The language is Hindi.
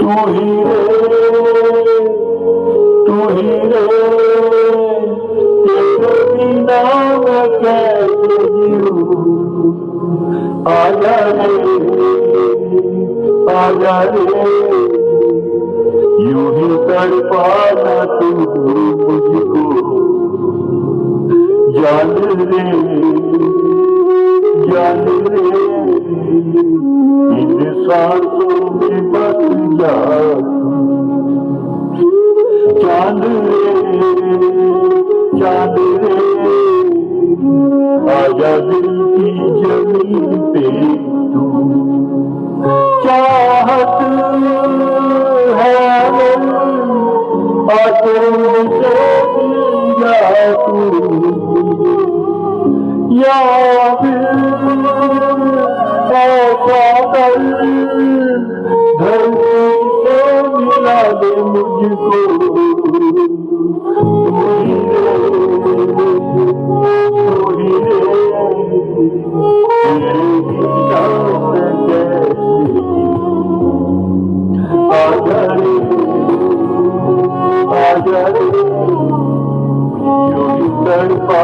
तू ही रे तेरे बिना मैं कैसे जीऊं। आजा रे यूं ही तड़पाना तू मुझको। जान रे इन सांसों में बस जा। चांद रे आजा दिल की जमीन पे तू। चाहत है आके मुझसे जा तू। या फिर ऐसा कर धरती से मिला दे मुझको। आजा रे यूं ही तड़पा